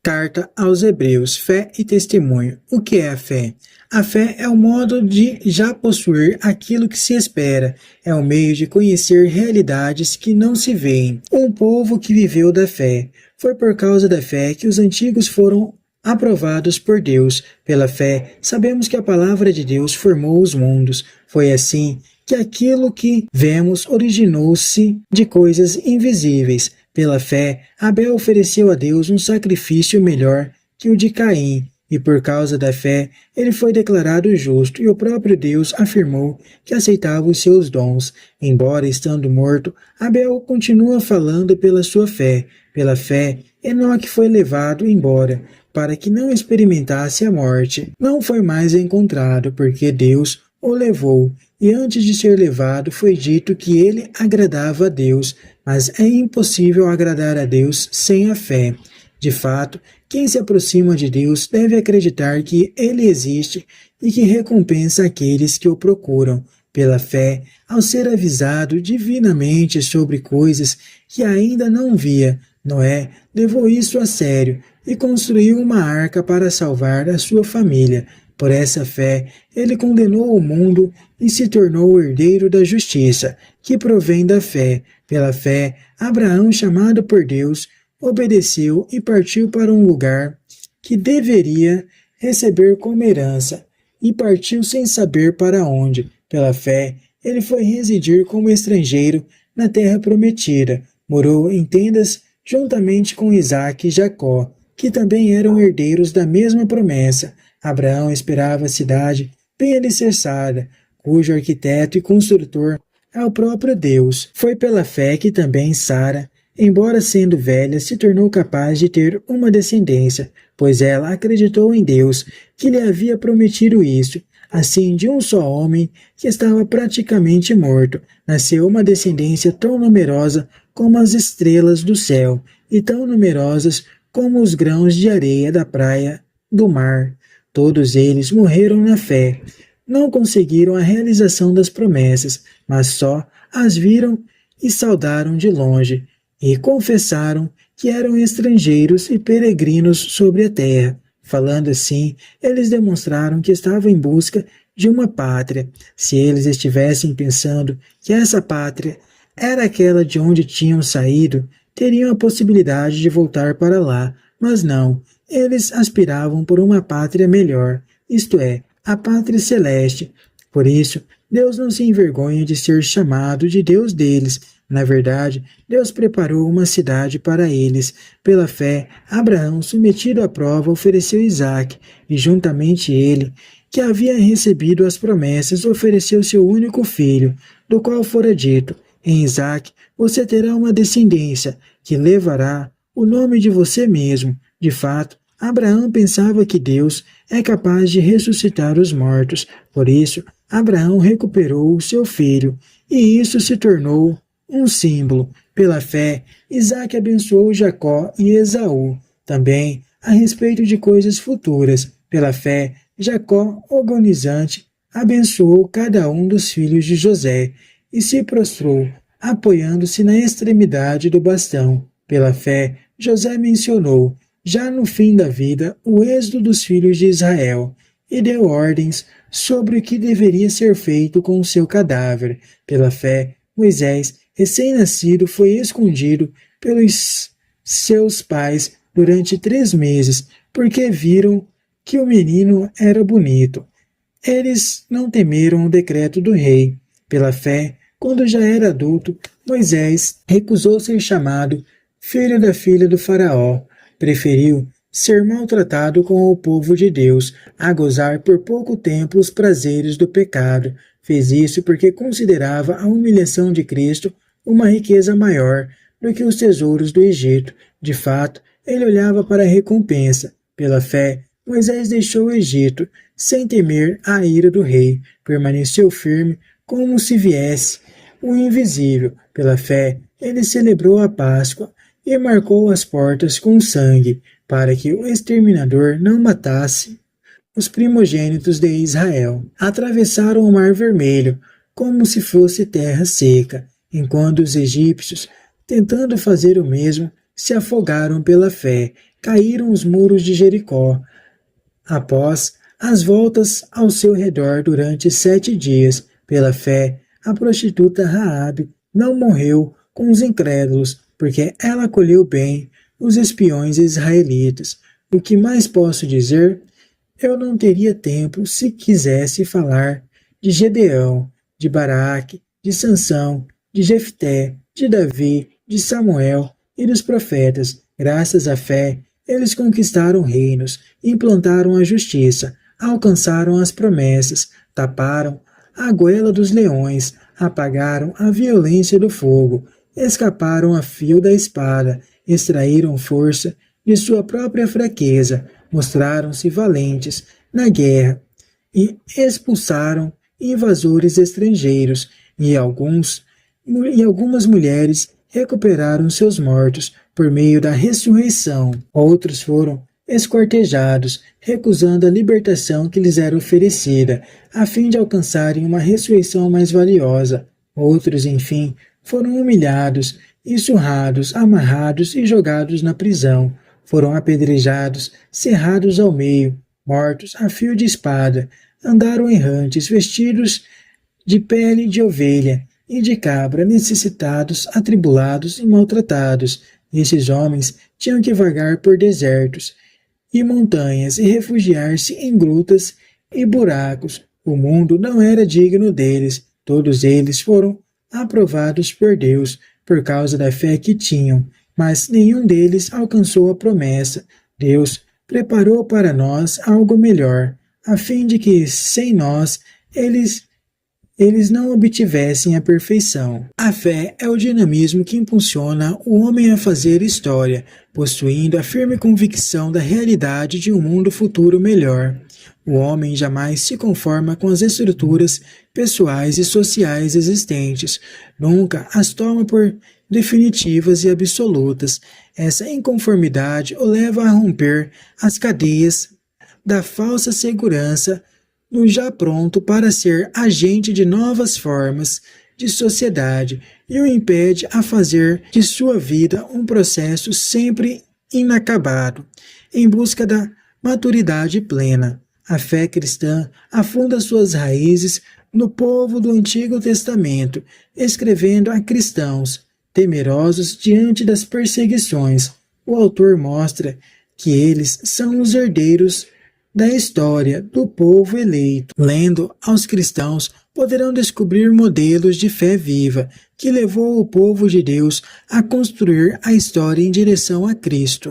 Carta aos Hebreus, fé e testemunho. O que é a fé? A fé é o modo de já possuir aquilo que se espera, é o meio de conhecer realidades que não se veem. Um povo que viveu da fé. Foi por causa da fé que os antigos foram aprovados por Deus. Pela fé, sabemos que a palavra de Deus formou os mundos. Foi assim que aquilo que vemos originou-se de coisas invisíveis. Pela fé, Abel ofereceu a Deus um sacrifício melhor que o de Caim, e por causa da fé, ele foi declarado justo, e o próprio Deus afirmou que aceitava os seus dons. Embora estando morto, Abel continua falando pela sua fé. Pela fé, Enoque foi levado embora, para que não experimentasse a morte. Não foi mais encontrado, porque Deus o levou, e antes de ser levado foi dito que ele agradava a Deus, mas é impossível agradar a Deus sem a fé. De fato, quem se aproxima de Deus deve acreditar que Ele existe e que recompensa aqueles que o procuram. Pela fé, ao ser avisado divinamente sobre coisas que ainda não via, Noé levou isso a sério e construiu uma arca para salvar a sua família. Por essa fé, ele condenou o mundo e se tornou o herdeiro da justiça, que provém da fé. Pela fé, Abraão, chamado por Deus, obedeceu e partiu para um lugar que deveria receber como herança, e partiu sem saber para onde. Pela fé, ele foi residir como estrangeiro na terra prometida. Morou em tendas juntamente com Isaque e Jacó, que também eram herdeiros da mesma promessa. Abraão esperava a cidade bem alicerçada, cujo arquiteto e construtor é o próprio Deus. Foi pela fé que também Sara, embora sendo velha, se tornou capaz de ter uma descendência, pois ela acreditou em Deus, que lhe havia prometido isso. Assim, de um só homem, que estava praticamente morto, nasceu uma descendência tão numerosa como as estrelas do céu, e tão numerosas como os grãos de areia da praia do mar. Todos eles morreram na fé. Não conseguiram a realização das promessas, mas só as viram e saudaram de longe, e confessaram que eram estrangeiros e peregrinos sobre a terra. Falando assim, eles demonstraram que estavam em busca de uma pátria. Se eles estivessem pensando que essa pátria era aquela de onde tinham saído, teriam a possibilidade de voltar para lá, mas não. Eles aspiravam por uma pátria melhor, isto é, a pátria celeste. Por isso, Deus não se envergonha de ser chamado de Deus deles. Na verdade, Deus preparou uma cidade para eles. Pela fé, Abraão, submetido à prova, ofereceu Isaque, e juntamente ele, que havia recebido as promessas, ofereceu seu único filho, do qual fora dito: em Isaque você terá uma descendência, que levará o nome de você mesmo. De fato, Abraão pensava que Deus é capaz de ressuscitar os mortos. Por isso, Abraão recuperou o seu filho, e isso se tornou um símbolo. Pela fé, Isaque abençoou Jacó e Esaú. Também, a respeito de coisas futuras, pela fé, Jacó, agonizante, abençoou cada um dos filhos de José, e se prostrou, apoiando-se na extremidade do bastão. Pela fé, José mencionou, já no fim da vida, o êxodo dos filhos de Israel, e deu ordens sobre o que deveria ser feito com o seu cadáver. Pela fé, Moisés, recém-nascido, foi escondido pelos seus pais durante 3 meses, porque viram que o menino era bonito. Eles não temeram o decreto do rei. Pela fé, quando já era adulto, Moisés recusou ser chamado filho da filha do faraó. Preferiu ser maltratado com o povo de Deus, a gozar por pouco tempo os prazeres do pecado. Fez isso porque considerava a humilhação de Cristo uma riqueza maior do que os tesouros do Egito. De fato, ele olhava para a recompensa. Pela fé, Moisés deixou o Egito, sem temer a ira do rei. Permaneceu firme como se viesse o invisível. Pela fé, ele celebrou a Páscoa e marcou as portas com sangue, para que o exterminador não matasse os primogênitos de Israel. Atravessaram o Mar Vermelho, como se fosse terra seca, enquanto os egípcios, tentando fazer o mesmo, se afogaram pela fé. caíram os muros de Jericó. Após as voltas ao seu redor durante 7 dias, pela fé, a prostituta Raabe não morreu com os incrédulos, porque ela acolheu bem os espiões israelitas. O que mais posso dizer? Eu não teria tempo se quisesse falar de Gedeão, de Baraque, de Sansão, de Jefté, de Davi, de Samuel e dos profetas. Graças à fé, eles conquistaram reinos, implantaram a justiça, alcançaram as promessas, taparam a goela dos leões, apagaram a violência do fogo, escaparam a fio da espada, extraíram força de sua própria fraqueza, mostraram-se valentes na guerra e expulsaram invasores estrangeiros, e algumas mulheres recuperaram seus mortos por meio da ressurreição. Outros foram esquartejados, recusando a libertação que lhes era oferecida, a fim de alcançarem uma ressurreição mais valiosa. Outros, enfim, foram humilhados e surrados, amarrados e jogados na prisão. Foram apedrejados, cerrados ao meio, mortos a fio de espada, andaram errantes, vestidos de pele de ovelha e de cabra, necessitados, atribulados e maltratados. Esses homens tinham que vagar por desertos e montanhas e refugiar-se em grutas e buracos. O mundo não era digno deles. Todos eles foram aprovados por Deus por causa da fé que tinham, mas nenhum deles alcançou a promessa. Deus preparou para nós algo melhor, a fim de que, sem nós, eles não obtivessem a perfeição. A fé é o dinamismo que impulsiona o homem a fazer história, possuindo a firme convicção da realidade de um mundo futuro melhor. O homem jamais se conforma com as estruturas pessoais e sociais existentes, nunca as toma por definitivas e absolutas. Essa inconformidade o leva a romper as cadeias da falsa segurança no já pronto para ser agente de novas formas de sociedade e o impede a fazer de sua vida um processo sempre inacabado, em busca da maturidade plena. A fé cristã afunda suas raízes no povo do Antigo Testamento, escrevendo a cristãos temerosos diante das perseguições. O autor mostra que eles são os herdeiros da história do povo eleito. Lendo aos cristãos, poderão descobrir modelos de fé viva que levou o povo de Deus a construir a história em direção a Cristo.